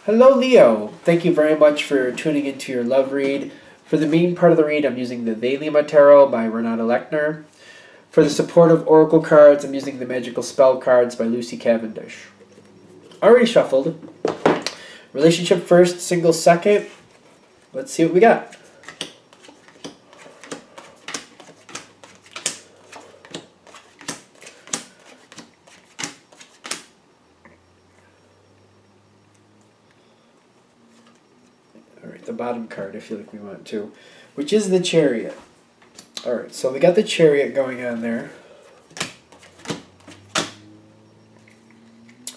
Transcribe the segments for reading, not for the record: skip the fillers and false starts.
Hello, Leo. Thank you very much for tuning into your love read. For the main part of the read, I'm using the They Lima Tarot by Renata Lechner. For the supportive oracle cards, I'm using the Magical Spell cards by Lucy Cavendish. Already shuffled. Relationship first, single second. Let's see what we got. Alright, the bottom card I feel like we want to, which is the Chariot. Alright, so we got the Chariot going on there.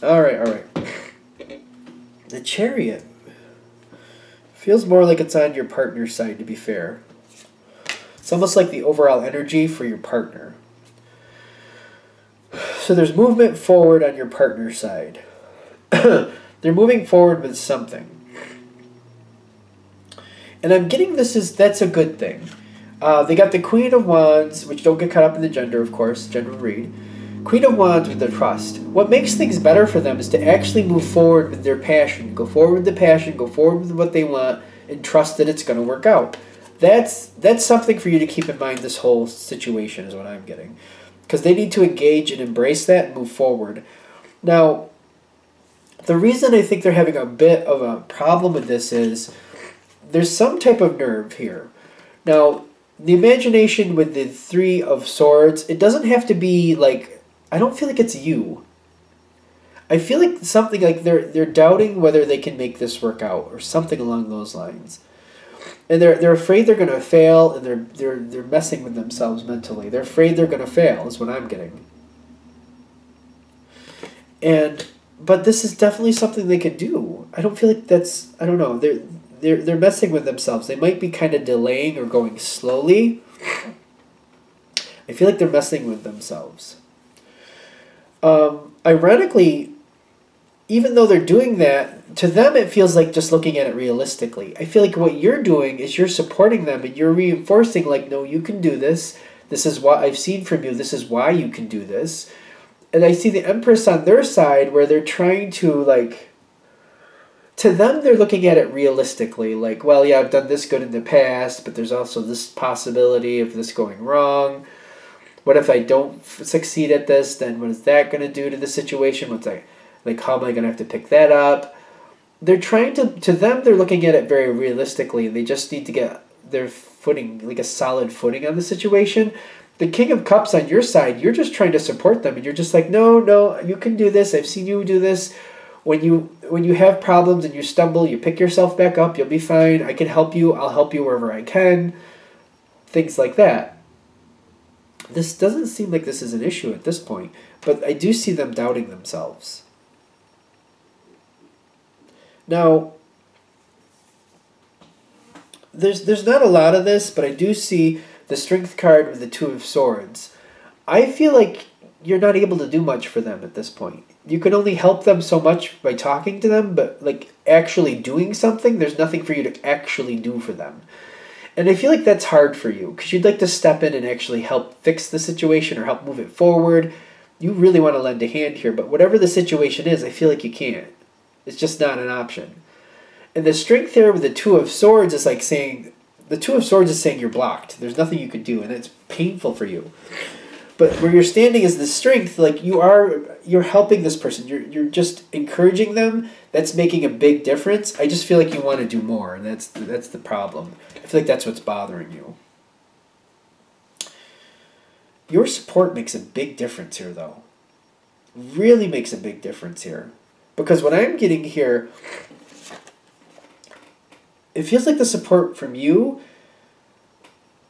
Alright. The Chariot feels more like it's on your partner's side, to be fair. It's almost like the overall energy for your partner. So there's movement forward on your partner's side. They're moving forward with something. And I'm getting that's a good thing. They got the Queen of Wands, which don't get caught up in the gender, of course, general read. Queen of Wands with the trust. What makes things better for them is to actually move forward with their passion. Go forward with the passion, go forward with what they want, and trust that it's going to work out. That's something for you to keep in mind this whole situation is what I'm getting. Because they need to engage and embrace that and move forward. Now, the reason I think they're having a bit of a problem with this is there's some type of nerve here. Now, the imagination with the Three of Swords, it doesn't have to be like, I don't feel like it's you. I feel like something like they're doubting whether they can make this work out or something along those lines. And they're afraid they're going to fail, and they're messing with themselves mentally. They're afraid they're going to fail is what I'm getting. But this is definitely something they could do. I don't feel like that's, I don't know, they're messing with themselves. They might be kind of delaying or going slowly. I feel like they're messing with themselves. Ironically, even though they're doing that, to them it feels like just looking at it realistically. I feel like what you're doing is you're supporting them and you're reinforcing like, no, you can do this. This is what I've seen from you. This is why you can do this. And I see the Empress on their side where they're trying to like, to them they're looking at it realistically. Like, well, yeah, I've done this good in the past, but there's also this possibility of this going wrong. What if I don't succeed at this? Then what is that going to do to the situation? What's like, how am I going to have to pick that up? They're trying to them, they're looking at it very realistically. They just need to get their footing, like a solid footing on the situation. The King of Cups on your side, you're just trying to support them. And you're just like, no, you can do this. I've seen you do this. When you have problems and you stumble, you pick yourself back up. You'll be fine. I can help you. I'll help you wherever I can. Things like that. This doesn't seem like this is an issue at this point, but I do see them doubting themselves. Now, there's not a lot of this, but I do see the Strength card with the Two of Swords. I feel like you're not able to do much for them at this point. You can only help them so much by talking to them, but like actually doing something, there's nothing for you to actually do for them. And I feel like that's hard for you because you'd like to step in and actually help fix the situation or help move it forward. You really want to lend a hand here, but whatever the situation is, I feel like you can't. It's just not an option. And the Strength there with the Two of Swords is like saying, the Two of Swords is saying you're blocked. There's nothing you could do, and it's painful for you. But where you're standing is the Strength, like you're helping this person. You're just encouraging them. That's making a big difference. I just feel like you want to do more, and that's the problem. I feel like that's what's bothering you. Your support makes a big difference here, though. Really makes a big difference here. Because what I'm getting here, it feels like the support from you,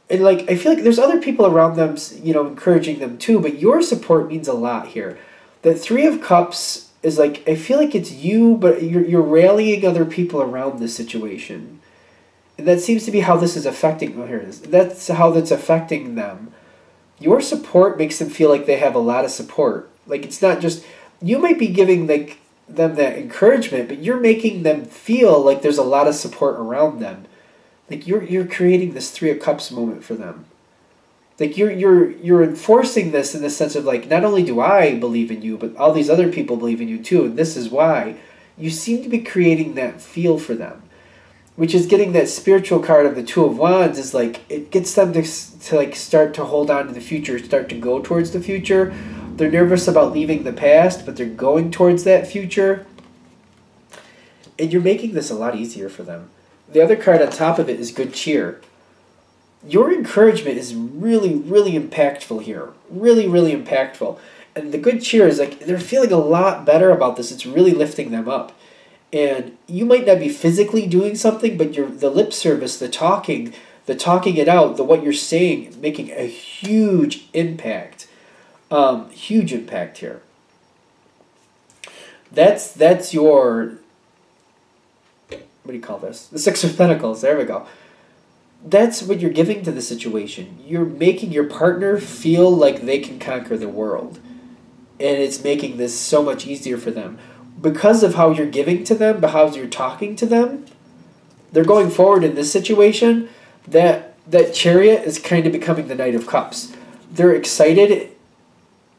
and like I feel like there's other people around them, encouraging them too, but your support means a lot here. The Three of Cups is like, I feel like it's you, but you're rallying other people around this situation. And that seems to be how this is affecting, here it is. That's how that's affecting them. Your support makes them feel like they have a lot of support. Like it's not just, you might be giving like them that encouragement, but you're making them feel like there's a lot of support around them. Like you're creating this Three of Cups moment for them. Like you're enforcing this in the sense of like, not only do I believe in you, but all these other people believe in you too, and this is why. You seem to be creating that feel for them, which is getting that spiritual card of the Two of Wands. Is like, it gets them to like start to hold on to the future, start to go towards the future. They're nervous about leaving the past, but they're going towards that future. And you're making this a lot easier for them. The other card on top of it is Good Cheer. Your encouragement is really, really impactful here. Really, really impactful. And the Good Cheer is like, they're feeling a lot better about this. It's really lifting them up. And you might not be physically doing something, but the lip service, the talking it out, the what you're saying, making a huge impact. Huge impact here. That's your, what do you call this? The Six of Pentacles. There we go. That's what you're giving to the situation. You're making your partner feel like they can conquer the world. And it's making this so much easier for them. Because of how you're giving to them, but how you're talking to them, they're going forward in this situation. That Chariot is kind of becoming the Knight of Cups. They're excited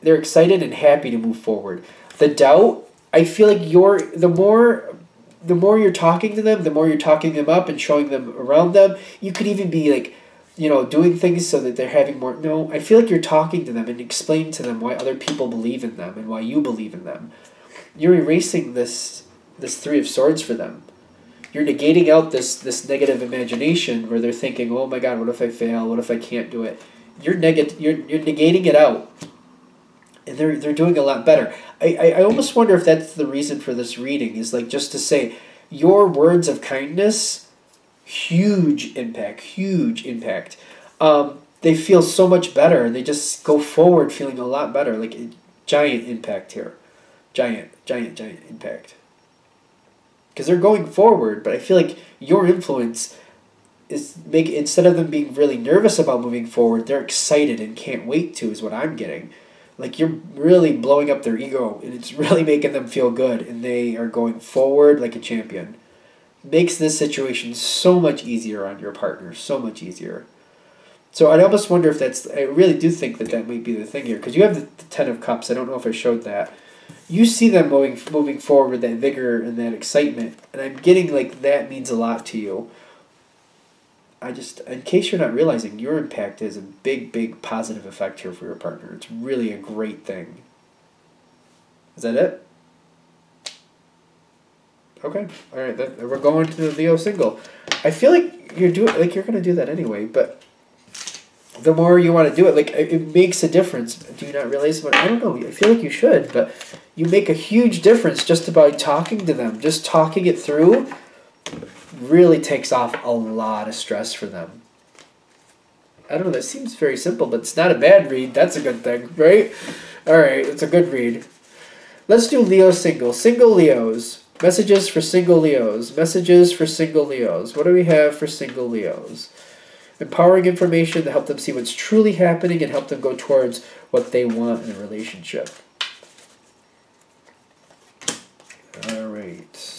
and happy to move forward. The Doubt, I feel like the more you're talking to them, the more you're talking them up and showing them around them. You could even be like, doing things so that they're having more. No, I feel like you're talking to them and explaining to them why other people believe in them and why you believe in them. You're erasing this Three of Swords for them. You're negating out this negative imagination where they're thinking, oh my God, what if I fail? What if I can't do it? You're negating it out. And they're doing a lot better. I almost wonder if that's the reason for this reading, is like just to say your words of kindness, huge impact. They feel so much better, and they just go forward feeling a lot better. Like giant impact here. Giant impact. Because they're going forward, but I feel like your influence is instead of them being really nervous about moving forward, they're excited and can't wait to, is what I'm getting. Like, you're really blowing up their ego, and it's really making them feel good, and they are going forward like a champion. Makes this situation so much easier on your partner, so much easier. So I almost wonder if I really do think that might be the thing here, because you have the Ten of Cups. I don't know if I showed that. You see them moving forward with that vigor and that excitement, and I'm getting like that means a lot to you. In case you're not realizing, your impact is a big, big positive effect here for your partner. It's really a great thing. Is that it? Okay. All right. We're going to the Leo single. I feel like you're going to do that anyway, but the more you want to do it, like, it makes a difference. Do you not realize? But I don't know. I feel like you should, but you make a huge difference just by talking to them. Just talking it through really takes off a lot of stress for them. I don't know, that seems very simple, but it's not a bad read. That's a good thing, right? All right, it's a good read. Let's do Leo single. Single Leos. Messages for single Leos. Messages for single Leos. What do we have for single Leos? Empowering information to help them see what's truly happening and help them go towards what they want in a relationship. All right.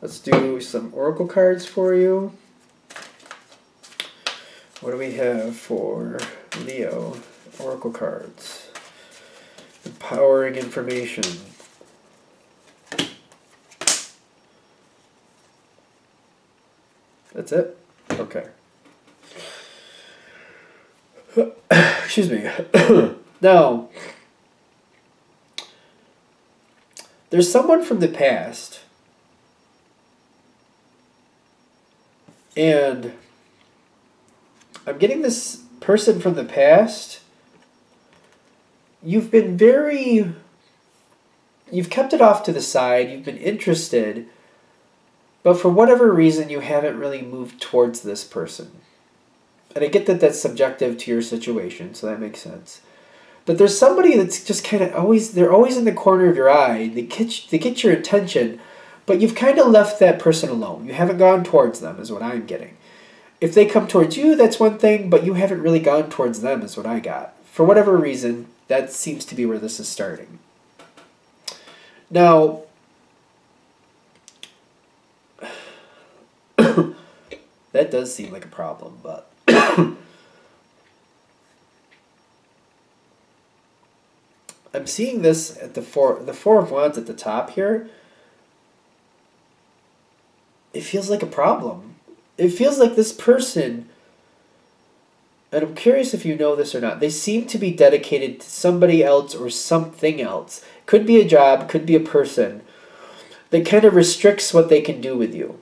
Let's do some oracle cards for you. What do we have for Leo? Oracle cards. Empowering information. That's it? Okay. Excuse me. Now, there's someone from the past, and I'm getting this person from the past. You've kept it off to the side, you've been interested, but for whatever reason you haven't really moved towards this person. And I get that that's subjective to your situation, so that makes sense. But there's somebody that's just kind of they're always in the corner of your eye. They get your attention, but you've kind of left that person alone. You haven't gone towards them, is what I'm getting. If they come towards you, that's one thing, but you haven't really gone towards them, is what I got. For whatever reason, that seems to be where this is starting. Now, that does seem like a problem, but I'm seeing this at the Four of Wands at the top here. It feels like a problem. It feels like this person, and I'm curious if you know this or not, they seem to be dedicated to somebody else or something else. Could be a job, could be a person, that kind of restricts what they can do with you.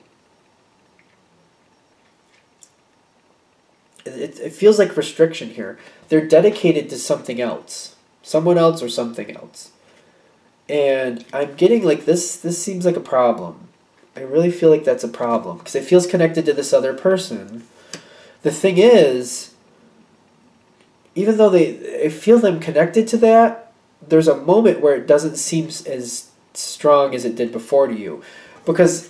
It feels like restriction here. They're dedicated to something else. Someone else or something else. And I'm getting like this seems like a problem. I really feel like that's a problem because it feels connected to this other person. The thing is, even though I feel them connected to that, there's a moment where it doesn't seem as strong as it did before to you. Because,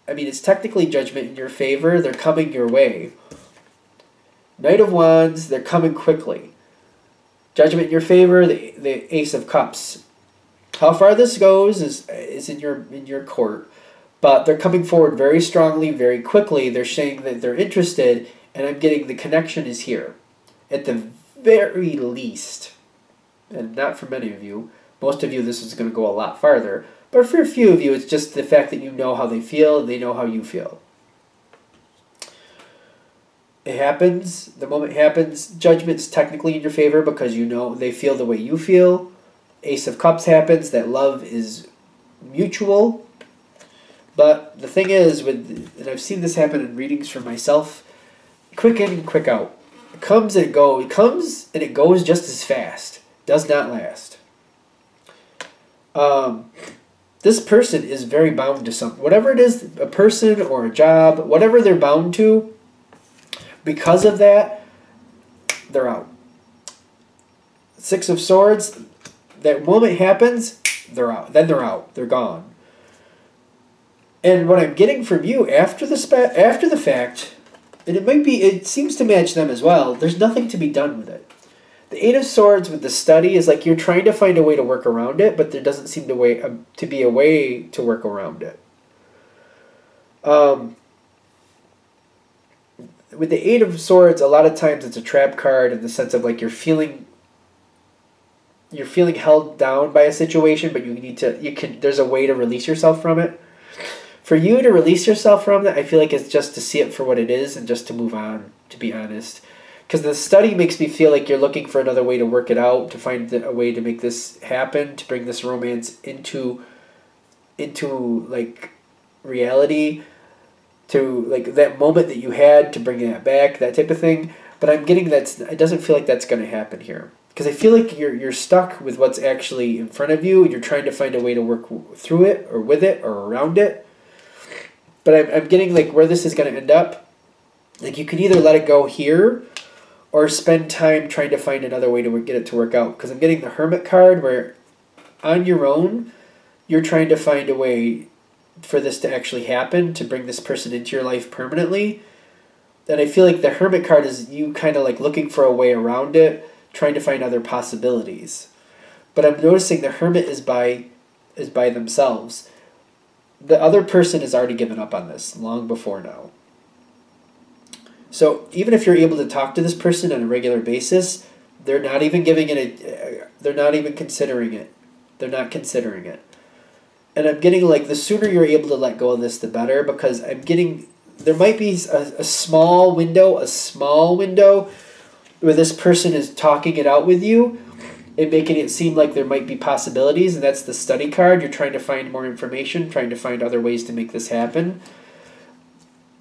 I mean, it's technically judgment in your favor. They're coming your way. Knight of Wands, they're coming quickly. Judgment in your favor, the Ace of Cups. How far this goes is in your court, but they're coming forward very strongly, very quickly. They're saying that they're interested, and I'm getting the connection is here. At the very least, and not for many of you, most of you this is going to go a lot farther, but for a few of you it's just the fact that you know how they feel, they know how you feel. It happens, the moment happens, judgment's technically in your favor because you know they feel the way you feel. Ace of Cups happens, that love is mutual. But the thing is, and I've seen this happen in readings for myself, quick in and quick out. It comes and it goes. It comes and it goes just as fast. Does not last. This person is very bound to something. Whatever it is, a person or a job, whatever they're bound to, because of that, they're out. Six of Swords, that moment happens, they're out. Then they're out. They're gone. And what I'm getting from you after the fact, and it seems to match them as well, there's nothing to be done with it. The Eight of Swords with the study is like you're trying to find a way to work around it, but there doesn't seem to be a way to work around it. With the Eight of Swords, a lot of times it's a trap card in the sense of like you're feeling held down by a situation, but there's a way to release yourself from it. For you to release yourself from that, I feel like it's just to see it for what it is and just to move on, to be honest. Because the study makes me feel like you're looking for another way to work it out, to find a way to make this happen, to bring this romance into like reality, to like that moment that you had, to bring that back, that type of thing. But I'm getting it doesn't feel like that's going to happen here. Because I feel like you're stuck with what's actually in front of you, and you're trying to find a way to work through it, or with it, or around it. But I'm getting like where this is going to end up. Like you could either let it go here, or spend time trying to find another way to get it to work out. Because I'm getting the Hermit card where on your own, you're trying to find a way for this to actually happen, to bring this person into your life permanently. And I feel like the Hermit card is you kind of like looking for a way around it, trying to find other possibilities. But I'm noticing the Hermit is by themselves. The other person has already given up on this long before now. So even if you're able to talk to this person on a regular basis, they're not even they're not even considering it. They're not considering it. And I'm getting like the sooner you're able to let go of this, the better, because I'm getting there might be a small window where this person is talking it out with you and making it seem like there might be possibilities, and that's the study card. You're trying to find more information, trying to find other ways to make this happen.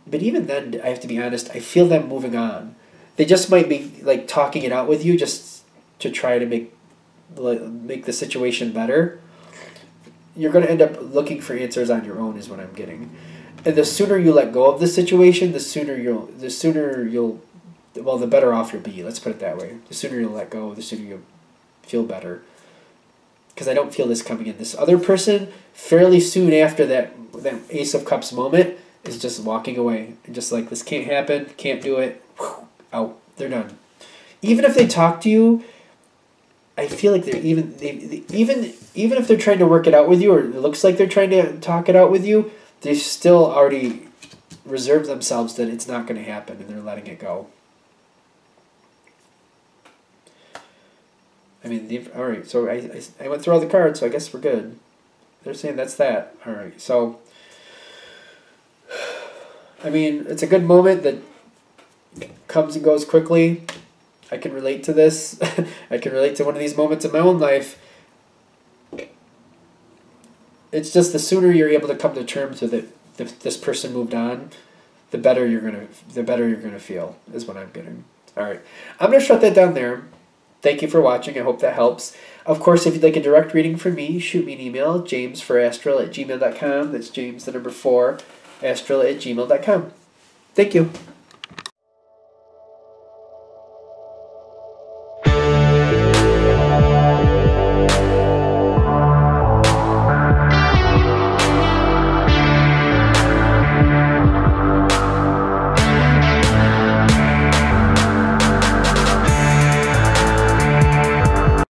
But even then, I have to be honest, I feel them moving on. They just might be like talking it out with you just to try to make the situation better. You're going to end up looking for answers on your own is what I'm getting. And the sooner you let go of the situation, the better off you'll be. Let's put it that way. The sooner you'll let go, the sooner you'll feel better. Because I don't feel this coming in. This other person, fairly soon after that Ace of Cups moment, is just walking away. And just like, this can't happen, can't do it, whew, out. They're done. Even if they talk to you, I feel like even if they're trying to work it out with you, or it looks like they're trying to talk it out with you, they've still already reserved themselves that it's not going to happen, and they're letting it go. I mean, all right. So I went through all the cards, so I guess we're good. They're saying that's that. All right. So, I mean, it's a good moment that comes and goes quickly. I can relate to this. I can relate to one of these moments in my own life. It's just the sooner you're able to come to terms with it, if this person moved on, the better you're gonna feel, is what I'm getting. All right, I'm gonna shut that down there. Thank you for watching. I hope that helps. Of course, if you'd like a direct reading from me, shoot me an email, jamesforastral@gmail.com. That's James, the number 4, astral@gmail.com. Thank you.